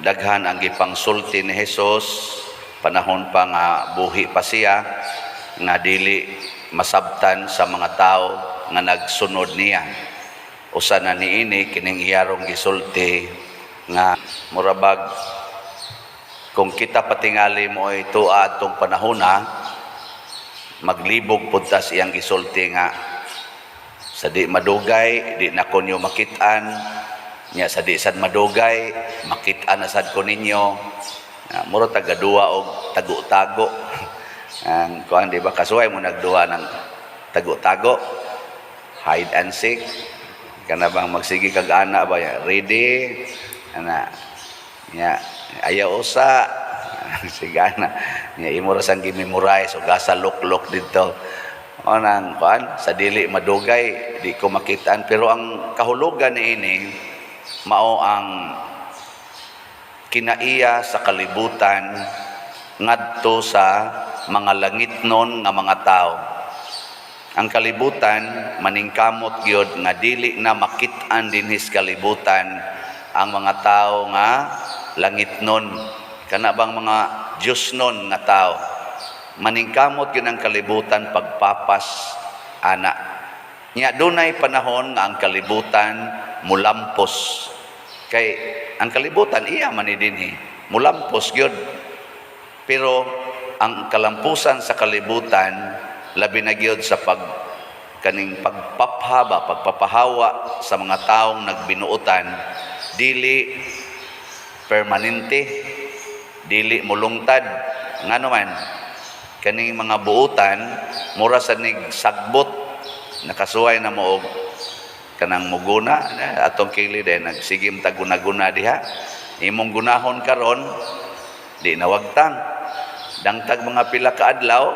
daghan ang gipangsulti ni Hesus panahon pa nga buhi pa siya, nga dili masabtan sa mga tao nga nagsunod niya. Usa na niini kining iyarong gisulti nga murabag kung kita patingali mo ay tuad tong panahona, maglibog punta siyang gisulti nga sa di madugay di na konyo makitaan nya, sa di sad madugay makitaan na sad ko ninyo. Mura tagadua og tago-tago ang kuan, di ba, kasuway mo nagduwa ng tago-tago, hide and seek, kana bang magsigi kag ana ba, ready ana nya ayaw usa sigana nya imo ra sang gi-memorize o gasa look dito onang kuan sa dili madugay di ko makitaan. Pero ang kahulugan niini mao ang kinaiya sa kalibutan ngadto sa mga langitnon nga mga tao. Ang kalibutan maningkamot gyud nga dili na makit-an dinhis kalibutan ang mga tao nga langitnon, kana bang mga Diyosnon nga tao. Maningkamot yun ang kalibutan pagpapas ana. Nya dunay panahon nga ang kalibutan mulampos. Kay ang kalibutan iya man dinhi mulampos gyud. Pero ang kalampusan sa kalibutan labi na gyud sa kaning pagpapahawa sa mga taong nagbinuotan, dili permanente, dili mulungtad. Ngano man kaning mga buutan mura sa sagbot nakasuway na mo og kanang muguna atong kilid ay nagsigim ta guna-guna diha, imong gunahon karon di nawagtang dangtag mga pila ka adlaw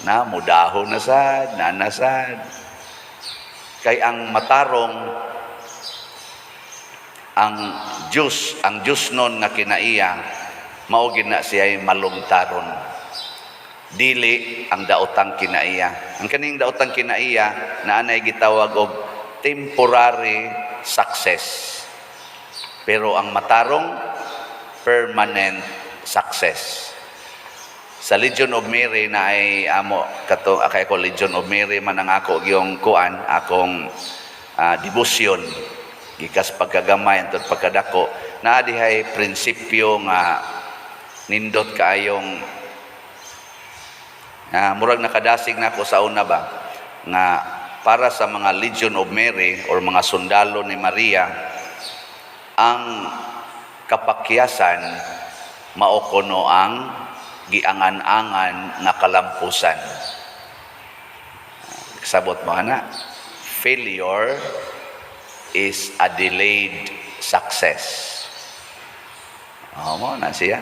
na mudahon na sad nanasad. Kay ang matarong ang Diyos nun nga kinaiya mao gid na siya malungtaron, dili ang daotang kinaiya. Ang kaning daotang kinaiya na anay gitawag og temporary success, pero ang matarong permanent success. Sa Legion of Mary na ay amo kato akay ko Legion of Mary man ang ako gyung kuan akong devotion gikas pagkagamay antud pagkadako naa dihay prinsipyo nga nindot kaayong murag nakadasig nako sa una ba nga para sa mga Legion of Mary or mga sundalo ni Maria, ang kapakyasan mao kuno ang giangan-angan nga kalampusan. Sabot mo ana, failure is a delayed success. Mo na siya.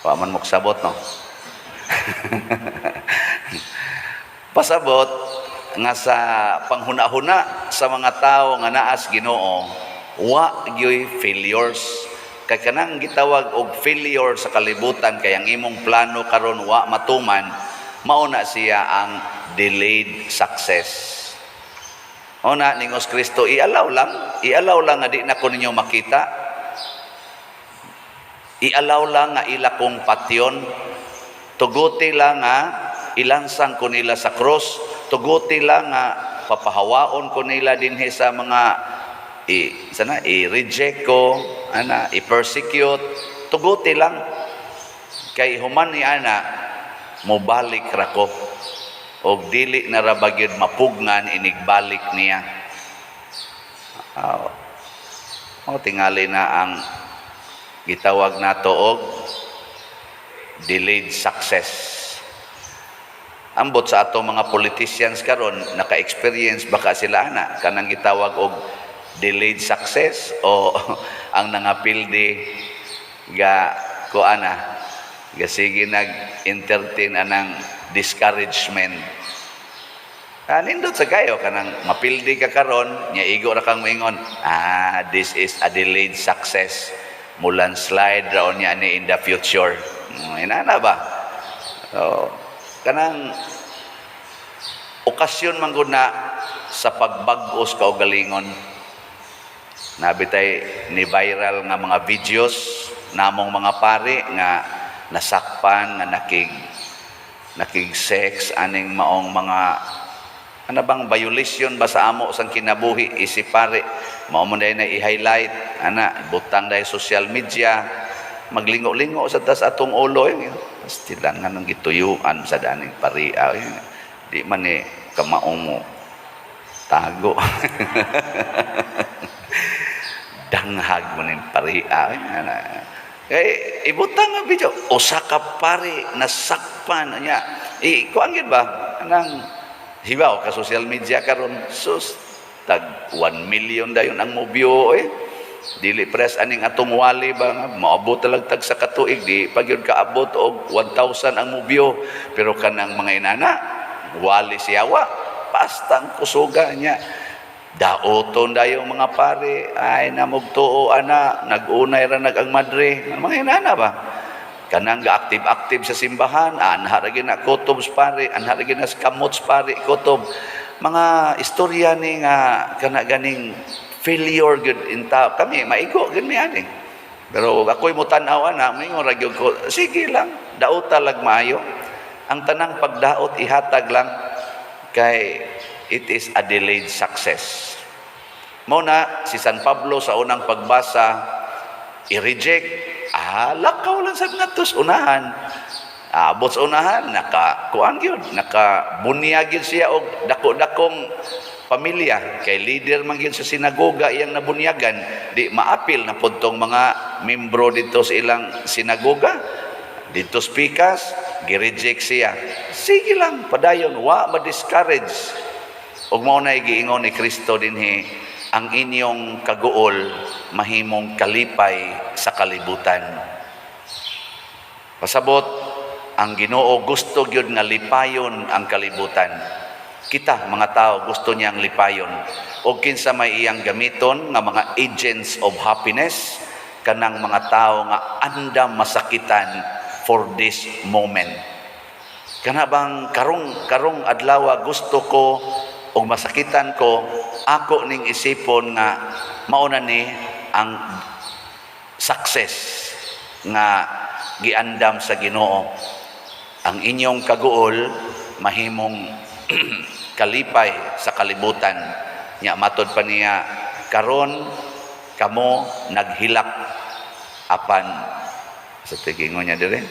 Pa man mo sabot no. Pasabot nga sa panghuna-huna sa mga tao nga naas Ginoo, wa gyoy failures. Kay kanang gitawag og failure sa kalibutan kay ang imong plano karon wa matuman, mao na siya ang delayed success. Ona ningos Kristo ialaw lang nga di na ko ninyo makita. Ialaw lang nga ila kong patyon. Tuguti lang nga ilansang ko nila sa cross. Tuguti lang nga papahawaon ko nila dinhi sa mga i-reject ko, i-persecute. Tuguti lang. Kay human ni ana mobalik ra ko. Og dili na ra bagyod mapugnan inigbalik niya. Tingali na ang gitawag nato og delayed success. Ambot sa ato mga politicians karon naka-experience baka sila ana kanang gitawag og delayed success o ang nangapildi ga kuana sige nag-entertain anang discouragement. Nindot sa kayo kanang mapildi ka karon nya igo ra kang moingon, this is a delayed success, mulan slide raw niya ni in the future. Inana ba? So kanang okasyon man gud na sa pagbag-os kaugalingon. Nabitay ni viral nga mga videos namong mga pari nga nasakpan nga nakig sex aning maong mga ano bang violation ba sa amo sang kinabuhi isip pare mao mo na i-highlight ana butang dahil social media maglingo-lingo sa tas atong ulo pastilan nga nang gituyuan sa daning paria di man kamaong mo tago danghag mo ning paria kay ibutang nga video usa ka pare nasakpan niya kuan gid ba nang hibaw ka social media karon sus tag 1 million dayon ang mobyo dili press aning atong wali ba nga maabot talag tag sa katuig di pagyud kaabot og 1,000 ang mobyo pero kanang mga inana wali siyawa pastang kusuga niya daoton dayong mga pare ay namugtuo ana nagunay ra ang madre mga inana ba kanang ga-active sa simbahan anha ra gina kutob pare anha ra gina kamots pare kutob mga istorya ni nga kana ganing failure good in ta kami maigo gid mi ani pero ako'y mo tan-aw ana mingon ra gyud ko sige lang daot talag maayo ang tanang pagdaot ihatag lang kay it is a delayed success. Muna, si San Pablo sa unang pagbasa, i-reject. Lakaw lang sa mga tos unahan. Abot sa unahan, nakakuan yun, nakabunyag yun siya og dako-dakong pamilya. Kay leader man yun sa sinagoga, iyang nabunyagan. Di maapil na puntong mga membro dito sa ilang sinagoga. Dito speakers, gi-reject siya. Sige lang, padayon, wa ma-discourage. Ug mao na giingon ni Kristo dinhi ang inyong kaguol mahimong kalipay sa kalibutan. Pasabot ang Ginoo gusto gyud nga lipayon ang kalibutan. Kita mga tao gusto niyang lipayon. O kinsa may iyang gamiton nga mga agents of happiness kanang mga tao nga andam masakitan for this moment. Kana bang karong adlaw gusto ko o masakitan ko, ako ning isipon nga mauna ni ang success nga giandam sa Ginoo. Ang inyong kaguol mahimong kalipay sa kalibutan. Nya matod pa niya karon kamo naghilak apan sa tigingon niya dire.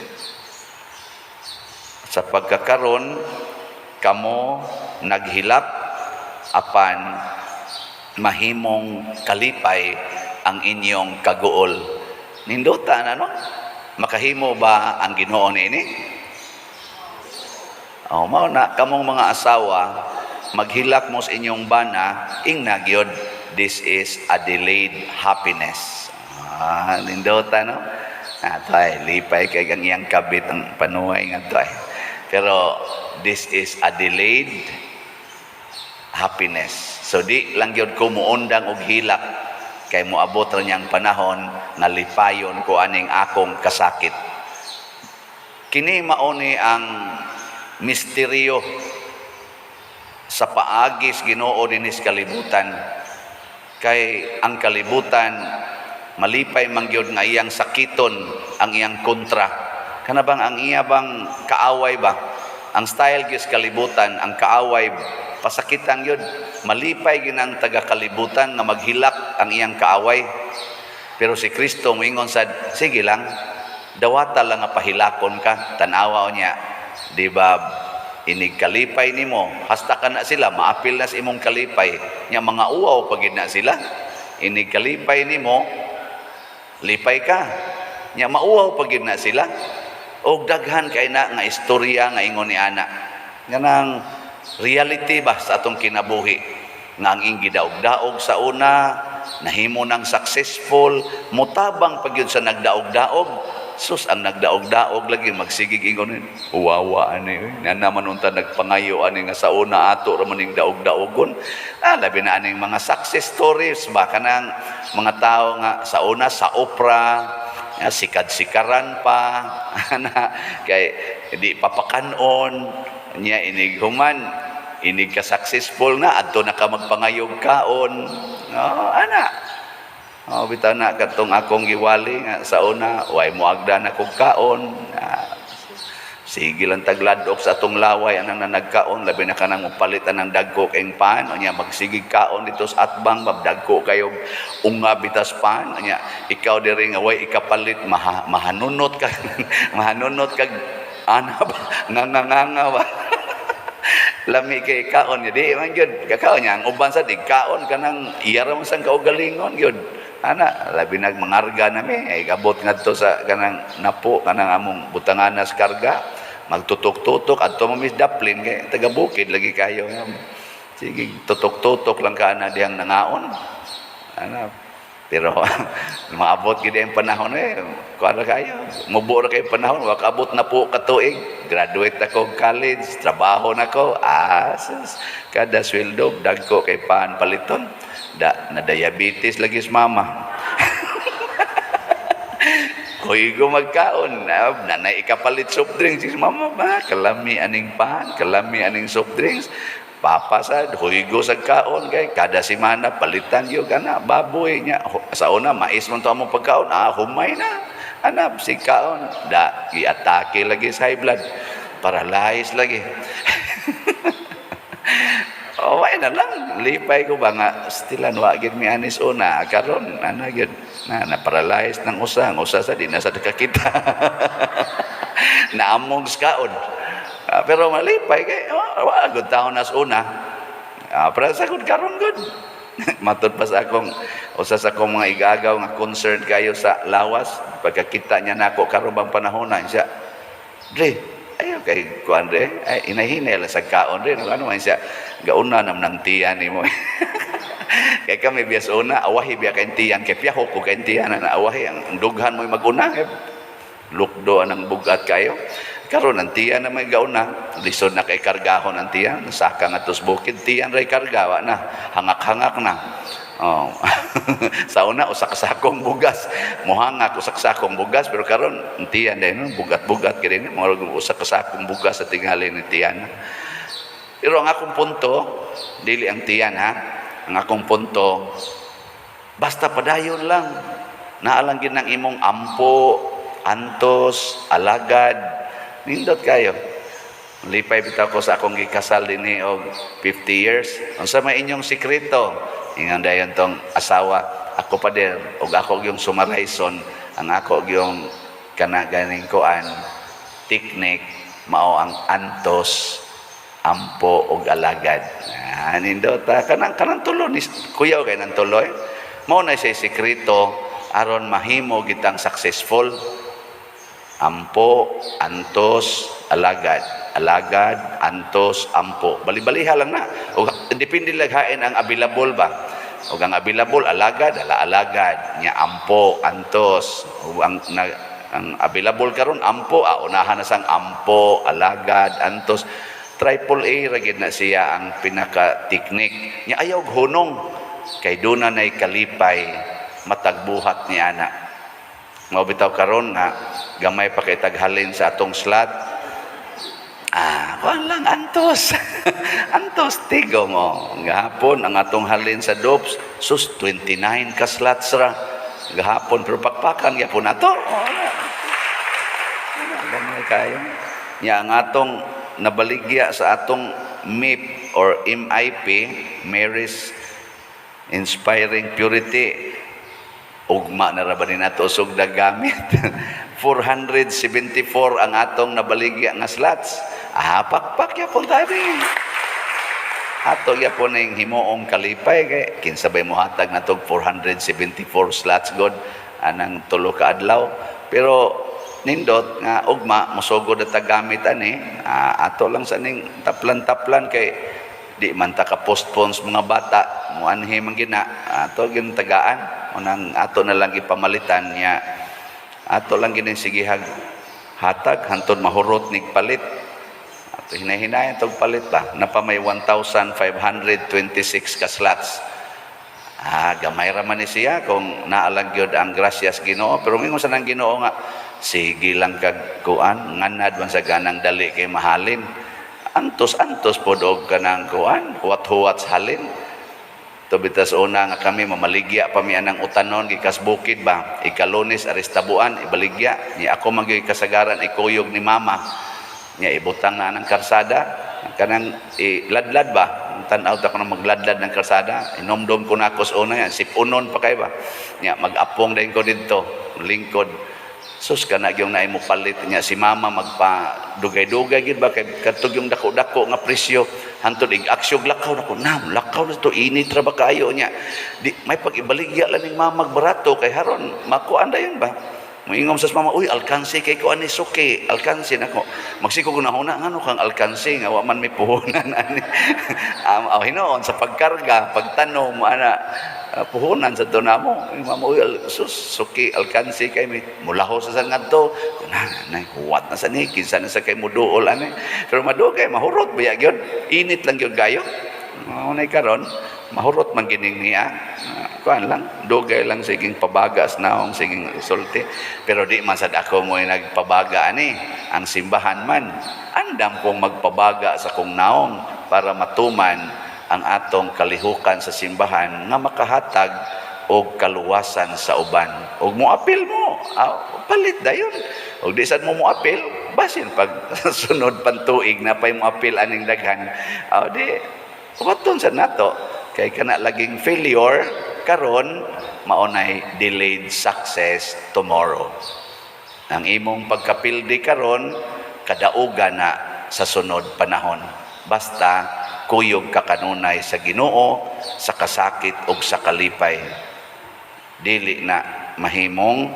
Sa pagkakaron kamo naghilak apan mahimong kalipay ang inyong kaguol. Nindota na no? Makahimo ba ang Ginoo niini? Mao na kamong mga asawa maghilak mo sa inyong bana ingna gyud this is a delayed happiness. Nindota no? Tay lipay kay ang iyang kabit ang panuhay nga tay. Pero this is a delayed happiness. So di lang gyud ko muundang og hilak kay moabot ra niyang panahon nga lipayon ko aning akong kasakit. Kini mao ni ang misteryo sa paagis Ginoo dinhi sa kalibutan. Kay ang kalibutan malipay man gyud nga iyang sakiton ang iyang kontra. Kana bang ang iya bang kaaway ba? Ang style gyud sa kalibutan, ang kaaway pasakitan yun. Malipay ginang taga-kalibutan na maghilak ang iyang kaaway. Pero si Kristo moingon sad, sige lang, dawata lang nga pahilakon ka, tanawa niya. Di ba, inig kalipay nimo, hasta ka na sila, maapil na sa imong kalipay. Nya mga uwaw pagid na sila. Inig kalipay nimo, lipay ka. Nya mauwaw pagid na sila. Og daghan kay na nga istorya nga ingon ni ana. Ganang reality ba sa atong kinabuhi nga ang ing gidaog-daog sa una nahimo nang successful mutabang pagyud sa nagdaog-daog sus ang nagdaog-daog lagi magsigig ingon uwawa ani na naman unta nagpangayo ani nga sa una ato ra maning daog-daogon labi na aning mga success stories ba kanang mga tao nga sa una sa opera sikad-sikaran pa kay di papakanon niya inig human inig ka successful na adto na ka magpangayog kaon ana bitaw na katong akong giwali nga sa una way moagda na kog kaon. Sige lang tagladok sa atong laway anang nanagkaon labi na kanang mopalitan ng dagko kayong pan unya magsigig kaon dito sa atbang mabdagko kayo unga bitas pan unya ikaw diri nga way ikapalit mahanunot ka mahanunot kag ana ba nganganga ba lami kay kaon di man gyud kakaon nya ang uban sa digkaon kanang iyara man sang kaugalingon gyud ana labi nag mangarga nami ay kabot ngadto sa kanang napo kanang among butanganas karga magtutok-tutok adto mo mis daplin kay taga bukid lagi kayo sige tutok-tutok lang ka na diyang nangaon ana pero maabot gid ang panahon kuara kayo mubura kay panahon wa kaabot na po ka tuig graduate ako college trabaho nako kada sweldo dagko kay paan paliton na diabetes lagi sa mama Huigo magkaon nanay ikapalit soft drinks si mama ba kalami aning pan kalami aning soft drinks papasad huigo sa kaon kay kada semana palitan yo kana baboy nya sa una mais man to among pagkaon humay na anap si kaon da giatake lagi sa high blood paralyzed lagi why na lang lipay ko ba nga stilan wa gid mi anis una karon ana gid na paralyzed ng usa sa di na sa kakita na among skaon pero malipay kay wa gud taon nas una para sa gud karon gud matud pa sa akong usa sa akong mga igagaw nga concerned kayo sa lawas pagkakita niya nako karon bang panahon na siya Dre ayo kay kuan Dre ay inahinay la sa kaon Dre ano man siya gauna nam nang tiyan nimo kay kami bias una awahi biya kay tiyan kay piyaho ko kay tiyan na awahi ang dughan mo maguna kay lukdo anang bugat kayo karon ang tiyan na may gauna lisod na kay kargahon ang tiyan saka nga tus bukid tiyan ray kargawa na hangak-hangak na sa una usak-sakong bugas mohangak usak-sakong bugas pero karon ang tiyan dahil bugat-bugat kini mo usak-sakong bugas sa tingali ni tiyan. Pero ang akong punto, dili ang tiyan ha, ang akong punto, basta padayon lang, naalang ginang imong ampo, antos, alagad, nindot kayo. Lipay bitaw ko sa akong gikasal din og 50 years. Ang sa may inyong sikreto, ingan dayon tong asawa, ako pa din, og ako yung sumarayson, ang ako yung kanaganing koan, technique, mao ang antos, ampo og alagad nindot kanang tulo ni kuya kay nang tuloy mao na siya sekreto aron mahimo gitang successful ampo antos alagad antos ampo bali-baliha lang na ug depende laghain ang available ba ug ang available alagad nya ampo antos ug ang available karon ampo unahan na sang ampo alagad antos triple A ragid na siya ang pinaka-teknik niya ayaw hunong kay duna nay kalipay matagbuhat ni ana mao bitaw karon nga gamay pa kay taghalin sa atong slot kuan lang antos antos tigo mo gahapon ang atong halin sa dopes sus 29 ka slots ra gahapon pero pakpakan gyapon ato gamay kayo nya ang atong nabaligya sa atong MIP or MIP, Mary's Inspiring Purity, ugma na rabanin nato usog dagamit 474 ang atong nabaligya nga slots pakpak yapon tabi ato yapon ning himuong kalipay kay kinsabay mo hatag natog 474 slots god anang tulo ka adlaw pero nindot nga ugma mosugod at tagamit ani ato lang sa ning taplan-taplan kay di man ta ka postpone mga bata mo anhi man gina ato gin tagaan unang ato na lang ipamalitan niya ato lang ginin sigihag hatag hantod mahurot nig palit ato hinay-hinay tog palit ba napamay 1,526 ka slots gamay ra man ni siya kung naalang gyud ang gracias Ginoo pero mingon sa nang Ginoo nga sige lang kag kuan nganad man sa ganang dali kay mahalin antos pod og kanang kuan huwat halin Tubitas una nga kami mamaligya pa mi anang utanon gikas bukid ba. Ikalunes aristabuan ibaligya ni ako magyoy kasagaran ikuyog ni mama. Nya ibutang na ng karsada kanang iladlad ba. Tanaw ta ko na magladlad ng karsada. Inomdom ko na ako sa una yan. Sipunon pa kay ba. Nya mag-apong din ko dito lingkod. Sus kana gyung naay mo palit nya si mama magpa-dugay-dugay gid ba kay katug yung dako-dako nga presyo hantod ig-aksyon lakaw nako lakaw na to init ra ba kayo nya di may pag-ibaligya lang ning mama barato kay haron makuan dayon ba moingom sa mama uy alkansi kay ko ani suki alkansi nako magsiko ko na huna ngano kang alkansi nga wa man may puhunan ani hinoon sa pagkarga pagtanom ana puhunan sa tunamo mama uy suki alkansi kay mulaho sa sangadto na huwat na sa ni kinsa na sa kay muduol ani pero maduol kay mahurot biya gyud init lang gyud gayo nay karon mahurot man gining niya kuan lang dugay lang siging pabagas naong siging sulti pero di man sad ako mo nagpabaga ani ang simbahan man andam kong magpabaga sa kong naong para matuman ang atong kalihukan sa simbahan nga makahatag og kaluwasan sa uban og moapil mo palit dayon og di sad mo moapil basin pag sunod pantuig na pay moapil aning daghan di waton sa nato kay kana laging failure karon maunay delayed success tomorrow ang imong pagkapildi karon kadaugan na sa sunod panahon basta kuyog ka kanunay sa Ginoo sa kasakit ug sa kalipay dili na mahimong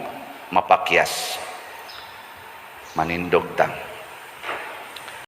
mapakyas manindog ta